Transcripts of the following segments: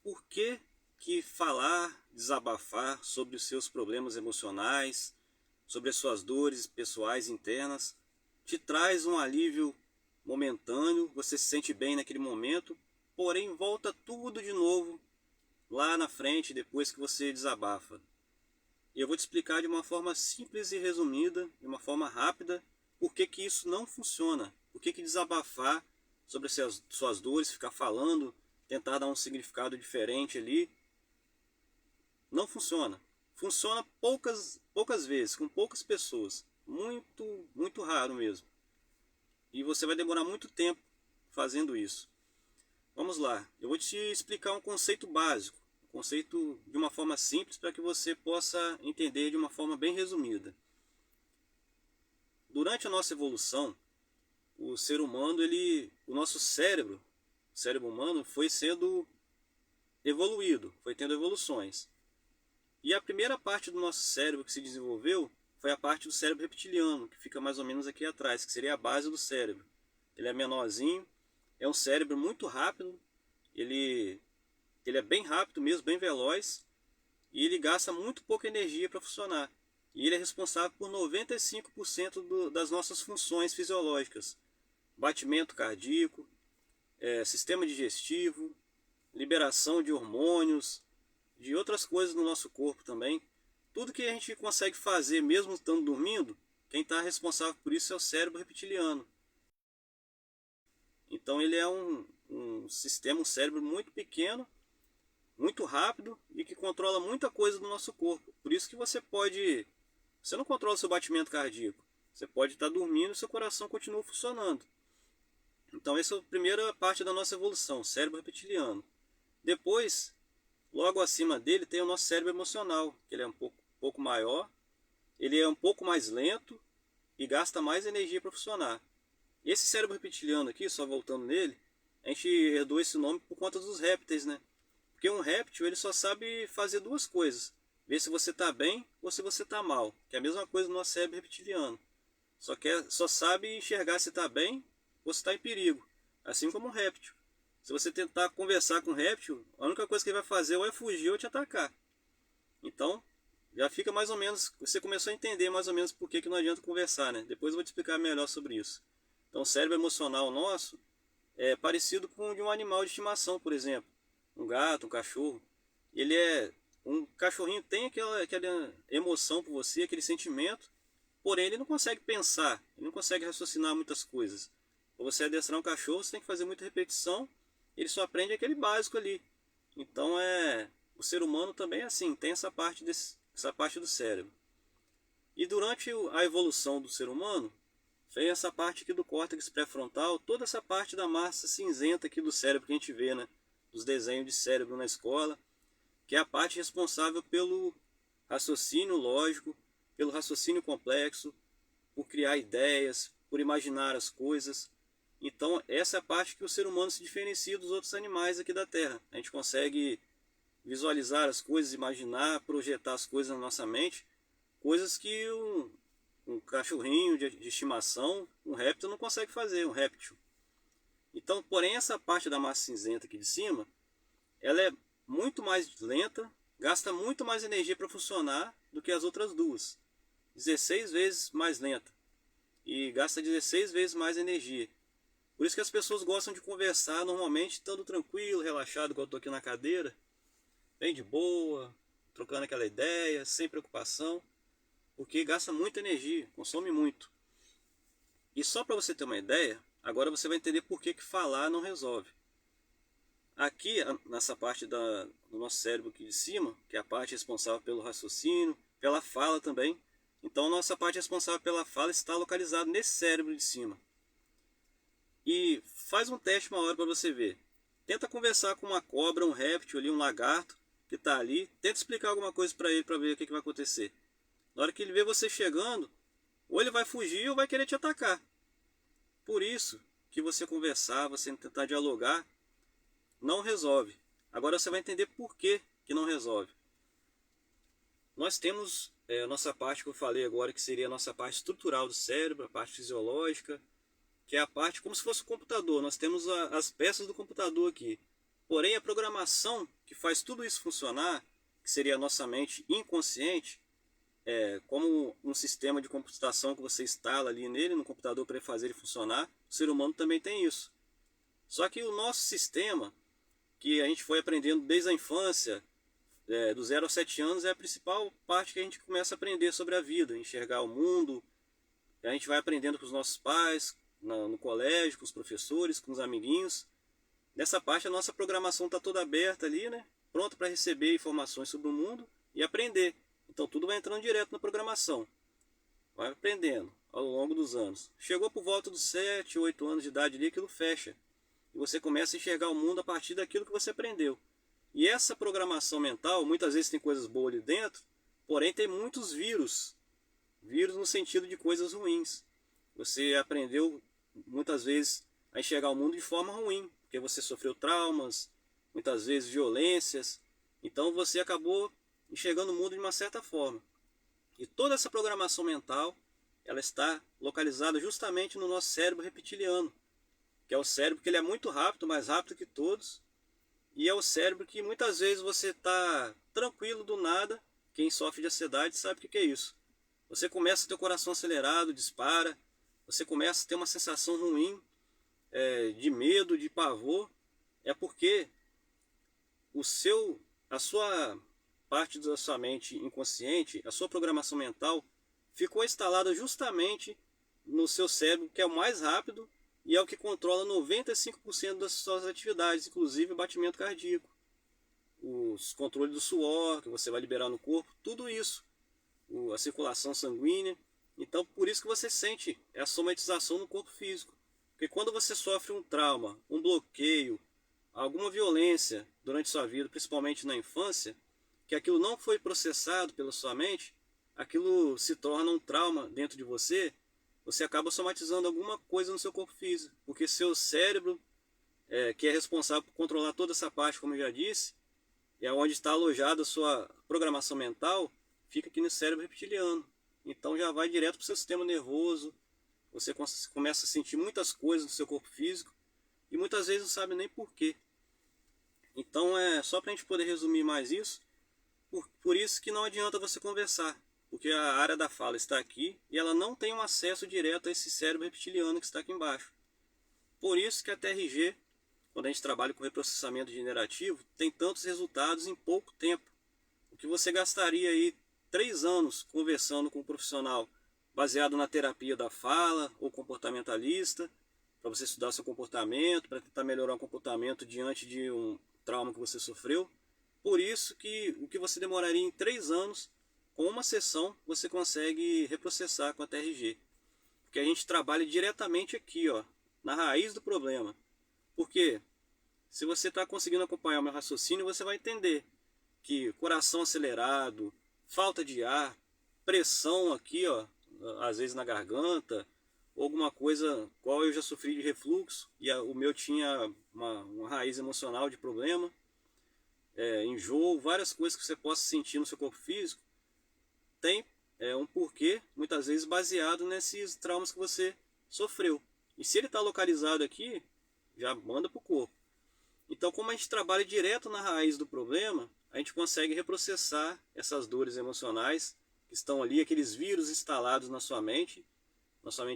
por que falar, desabafar sobre os seus problemas emocionais, sobre as suas dores pessoais internas, te traz um alívio momentâneo, você se sente bem naquele momento, porém volta tudo de novo lá na frente depois que você desabafa. E eu vou te explicar de uma forma simples e resumida, de uma forma rápida, por que isso não funciona. Por que desabafar sobre as suas dores, ficar falando, tentar dar um significado diferente ali, não funciona. Funciona poucas vezes, com poucas pessoas. Muito raro mesmo. E você vai demorar muito tempo fazendo isso. Vamos lá, eu vou te explicar um conceito básico, um conceito de uma forma simples para que você possa entender de uma forma bem resumida. Durante a nossa evolução, o ser humano, o nosso cérebro, o cérebro humano foi sendo evoluído, foi tendo evoluções. E a primeira parte do nosso cérebro que se desenvolveu foi a parte do cérebro reptiliano, que fica mais ou menos aqui atrás, que seria a base do cérebro. Ele é menorzinho, é um cérebro muito rápido, ele é bem rápido mesmo, bem veloz, e ele gasta muito pouca energia para funcionar. E ele é responsável por 95% das nossas funções fisiológicas. Batimento cardíaco, sistema digestivo, liberação de hormônios, de outras coisas no nosso corpo também. Tudo que a gente consegue fazer mesmo estando dormindo, quem está responsável por isso é o cérebro reptiliano. Então ele é um sistema, um cérebro muito pequeno, muito rápido e que controla muita coisa do nosso corpo. Por isso que você não controla seu batimento cardíaco. Você pode estar dormindo e seu coração continua funcionando. Então essa é a primeira parte da nossa evolução, o cérebro reptiliano. Depois, logo acima dele tem o nosso cérebro emocional, que ele é um pouco maior, ele é um pouco mais lento e gasta mais energia para funcionar. Esse cérebro reptiliano aqui, só voltando nele, a gente herdou esse nome por conta dos répteis, né? Porque um réptil ele só sabe fazer duas coisas: ver se você está bem ou se você está mal, que é a mesma coisa no nosso cérebro reptiliano. Só sabe enxergar se está bem ou se está em perigo, assim como um réptil. Se você tentar conversar com um réptil, a única coisa que ele vai fazer ou é fugir ou te atacar. Então, já fica mais ou menos, você começou a entender mais ou menos por que não adianta conversar, né? Depois eu vou te explicar melhor sobre isso. Então, o cérebro emocional nosso é parecido com o de um animal de estimação, por exemplo. Um gato, um cachorro. Um cachorrinho tem aquela emoção por você, aquele sentimento, porém ele não consegue pensar, ele não consegue raciocinar muitas coisas. Para você adestrar um cachorro, você tem que fazer muita repetição, ele só aprende aquele básico ali. Então o ser humano também é assim, tem essa parte do cérebro. E durante a evolução do ser humano, vem essa parte aqui do córtex pré-frontal, toda essa parte da massa cinzenta aqui do cérebro que a gente vê, né? Dos desenhos de cérebro na escola, que é a parte responsável pelo raciocínio lógico, pelo raciocínio complexo, por criar ideias, por imaginar as coisas. Então essa é a parte que o ser humano se diferencia dos outros animais aqui da Terra. A gente consegue visualizar as coisas, imaginar, projetar as coisas na nossa mente, coisas que um cachorrinho de estimação, um réptil não consegue fazer, um réptil. Então, porém, essa parte da massa cinzenta aqui de cima, ela é muito mais lenta, gasta muito mais energia para funcionar do que as outras duas. 16 vezes mais lenta e gasta 16 vezes mais energia. Por isso que as pessoas gostam de conversar normalmente estando tranquilo, relaxado, igual eu estou aqui na cadeira, bem de boa, trocando aquela ideia, sem preocupação, porque gasta muita energia, consome muito. E só para você ter uma ideia, agora você vai entender por que falar não resolve. Aqui, nessa parte do nosso cérebro aqui de cima, que é a parte responsável pelo raciocínio, pela fala também. Então, a nossa parte responsável pela fala está localizada nesse cérebro de cima. E faz um teste uma hora para você ver. Tenta conversar com uma cobra, um réptil ali, um lagarto que está ali. Tenta explicar alguma coisa para ele para ver o que vai acontecer. Na hora que ele vê você chegando, ou ele vai fugir ou vai querer te atacar. Por isso que você conversar, você tentar dialogar, não resolve. Agora você vai entender por que não resolve. Nós temos a nossa parte que eu falei agora, que seria a nossa parte estrutural do cérebro, a parte fisiológica, que é a parte como se fosse um computador. Nós temos as peças do computador aqui. Porém, a programação que que faz tudo isso funcionar, que seria a nossa mente inconsciente, como um sistema de computação que você instala ali nele, no computador, para fazer ele funcionar, o ser humano também tem isso. Só que o nosso sistema, que a gente foi aprendendo desde a infância, do 0 aos 7 anos, é a principal parte que a gente começa a aprender sobre a vida, enxergar o mundo. A gente vai aprendendo com os nossos pais, no colégio, com os professores, com os amiguinhos. Nessa parte a nossa programação está toda aberta ali, né? Pronta para receber informações sobre o mundo e aprender. Então tudo vai entrando direto na programação. Vai aprendendo ao longo dos anos. Chegou por volta dos 7, 8 anos de idade ali, aquilo fecha. E você começa a enxergar o mundo a partir daquilo que você aprendeu. E essa programação mental, muitas vezes tem coisas boas ali dentro, porém tem muitos vírus. Vírus no sentido de coisas ruins. Você aprendeu muitas vezes a enxergar o mundo de forma ruim, porque você sofreu traumas, muitas vezes violências. Então você acabou enxergando o mundo de uma certa forma. E toda essa programação mental, ela está localizada justamente no nosso cérebro reptiliano, que é o cérebro que ele é muito rápido, mais rápido que todos, e é o cérebro que muitas vezes você está tranquilo do nada. Quem sofre de ansiedade sabe o que é isso. Você começa a ter o coração acelerado, dispara, você começa a ter uma sensação ruim, de medo, de pavor. É porque a sua parte da sua mente inconsciente, a sua programação mental, ficou instalada justamente no seu cérebro, que é o mais rápido e é o que controla 95% das suas atividades, inclusive o batimento cardíaco, os controles do suor que você vai liberar no corpo, tudo isso, a circulação sanguínea. Então por isso que você sente a somatização no corpo físico. Porque quando você sofre um trauma, um bloqueio, alguma violência durante sua vida, principalmente na infância, que aquilo não foi processado pela sua mente, aquilo se torna um trauma dentro de você, você acaba somatizando alguma coisa no seu corpo físico. Porque seu cérebro, que é responsável por controlar toda essa parte, como eu já disse, é onde está alojada a sua programação mental, fica aqui no cérebro reptiliano. Então já vai direto para o seu sistema nervoso, você começa a sentir muitas coisas no seu corpo físico e muitas vezes não sabe nem porquê. Então só para a gente poder resumir mais isso, por isso que não adianta você conversar, porque a área da fala está aqui e ela não tem um acesso direto a esse cérebro reptiliano que está aqui embaixo. Por isso que a TRG, quando a gente trabalha com reprocessamento generativo, tem tantos resultados em pouco tempo. O que você gastaria aí 3 anos conversando com um profissional baseado na terapia da fala ou comportamentalista, para você estudar seu comportamento, para tentar melhorar o comportamento diante de um trauma que você sofreu. Por isso que o que você demoraria em 3 anos, com uma sessão, você consegue reprocessar com a TRG. Porque a gente trabalha diretamente aqui, ó, na raiz do problema. Porque se você está conseguindo acompanhar o meu raciocínio, você vai entender que coração acelerado, falta de ar, pressão aqui, ó, às vezes na garganta, ou alguma coisa qual eu já sofri de refluxo, e o meu tinha uma raiz emocional de problema, enjoo, várias coisas que você possa sentir no seu corpo físico, tem um porquê, muitas vezes baseado nesses traumas que você sofreu. E se ele está localizado aqui, já manda para o corpo. Então, como a gente trabalha direto na raiz do problema, a gente consegue reprocessar essas dores emocionais que estão ali, aqueles vírus instalados na sua mente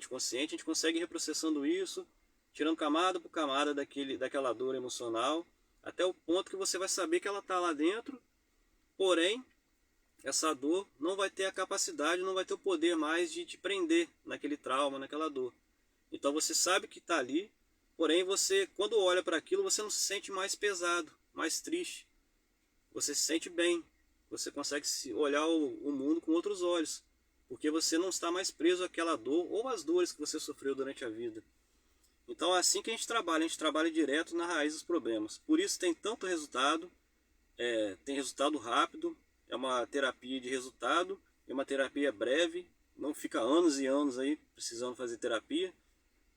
consciente. A gente consegue ir reprocessando isso, tirando camada por camada daquela dor emocional, até o ponto que você vai saber que ela está lá dentro, porém, essa dor não vai ter a capacidade, não vai ter o poder mais de te prender naquele trauma, naquela dor. Então você sabe que está ali, porém você, quando olha para aquilo, você não se sente mais pesado, mais triste. Você se sente bem, você consegue olhar o mundo com outros olhos, porque você não está mais preso àquela dor ou às dores que você sofreu durante a vida. Então é assim que a gente trabalha direto na raiz dos problemas. Por isso tem tanto resultado, tem resultado rápido, é uma terapia de resultado, é uma terapia breve, não fica anos e anos aí precisando fazer terapia.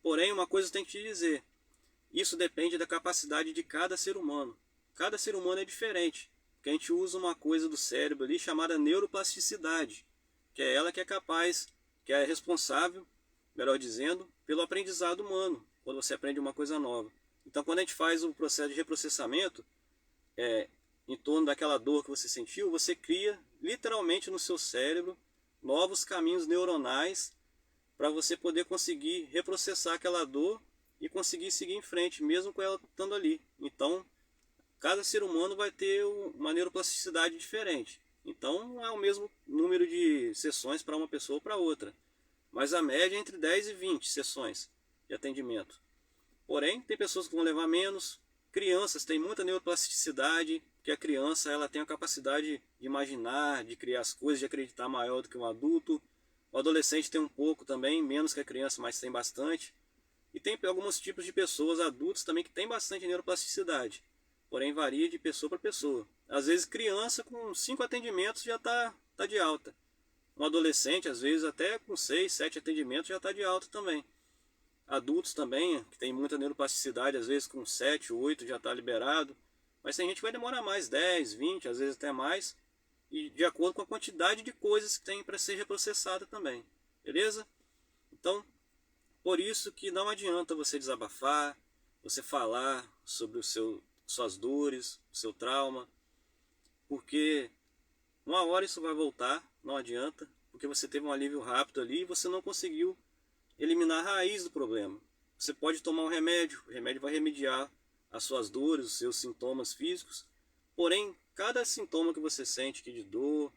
Porém, uma coisa eu tenho que te dizer, isso depende da capacidade de cada ser humano. Cada ser humano é diferente, porque a gente usa uma coisa do cérebro ali chamada neuroplasticidade, que é ela que é capaz, que é responsável, melhor dizendo, pelo aprendizado humano, quando você aprende uma coisa nova. Então, quando a gente faz o processo de reprocessamento, em torno daquela dor que você sentiu, você cria literalmente no seu cérebro novos caminhos neuronais para você poder conseguir reprocessar aquela dor e conseguir seguir em frente, mesmo com ela estando ali. Então, cada ser humano vai ter uma neuroplasticidade diferente. Então, não é o mesmo número de sessões para uma pessoa ou para outra. Mas a média é entre 10 e 20 sessões de atendimento. Porém, tem pessoas que vão levar menos. Crianças têm muita neuroplasticidade, porque a criança ela tem a capacidade de imaginar, de criar as coisas, de acreditar maior do que um adulto. O adolescente tem um pouco também, menos que a criança, mas tem bastante. E tem alguns tipos de pessoas, adultos também, que têm bastante neuroplasticidade. Porém, varia de pessoa para pessoa. Às vezes, criança com 5 atendimentos já está de alta. Um adolescente, às vezes, até com 6, 7 atendimentos já está de alta também. Adultos também, que tem muita neuroplasticidade, às vezes com 7, 8 já está liberado. Mas tem gente que vai demorar mais, 10, 20, às vezes até mais. E de acordo com a quantidade de coisas que tem para ser reprocessada também. Beleza? Então, por isso que não adianta você desabafar, você falar sobre suas dores, o seu trauma. Porque uma hora isso vai voltar, não adianta. Porque você teve um alívio rápido ali e você não conseguiu eliminar a raiz do problema. Você pode tomar um remédio, o remédio vai remediar as suas dores, os seus sintomas físicos. Porém, cada sintoma que você sente aqui de dor,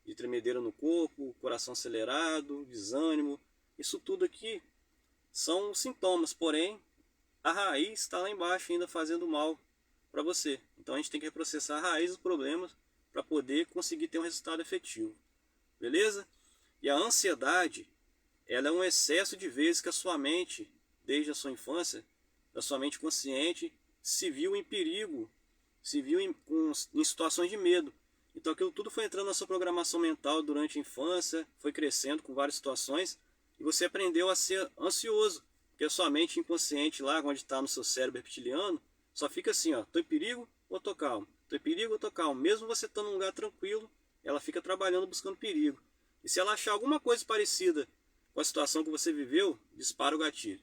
de tremedeira no corpo, coração acelerado, desânimo, isso tudo aqui são sintomas, porém a raiz está lá embaixo ainda fazendo mal para você. Então a gente tem que reprocessar a raiz dos problemas para poder conseguir ter um resultado efetivo. Beleza? E a ansiedade, ela é um excesso de vezes que a sua mente, desde a sua infância, da sua mente consciente, se viu em perigo, se viu em situações de medo. Então aquilo tudo foi entrando na sua programação mental durante a infância, foi crescendo com várias situações, e você aprendeu a ser ansioso, porque a sua mente inconsciente lá, onde está no seu cérebro reptiliano, só fica assim, ó, tô em perigo ou tô calmo, tô em perigo ou tô calmo. Mesmo você estando num lugar tranquilo, ela fica trabalhando buscando perigo. E se ela achar alguma coisa parecida com a situação que você viveu, dispara o gatilho.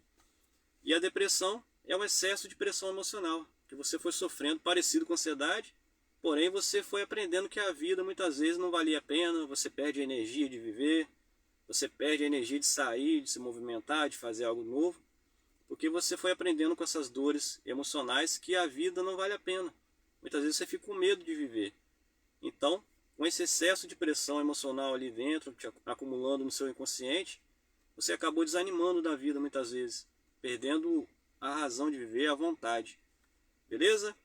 E a depressão é um excesso de pressão emocional, que você foi sofrendo parecido com a ansiedade, porém você foi aprendendo que a vida muitas vezes não valia a pena, você perde a energia de viver, você perde a energia de sair, de se movimentar, de fazer algo novo, porque você foi aprendendo com essas dores emocionais que a vida não vale a pena. Muitas vezes você fica com medo de viver. Então, com esse excesso de pressão emocional ali dentro, te acumulando no seu inconsciente, você acabou desanimando da vida muitas vezes, perdendo a razão de viver, a vontade. Beleza?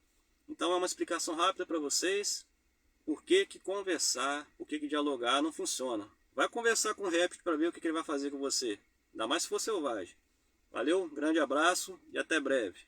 Então é uma explicação rápida para vocês por que conversar, por que dialogar não funciona. Vai conversar com o réptil para ver o que ele vai fazer com você. Ainda mais se for selvagem. Valeu, grande abraço e até breve.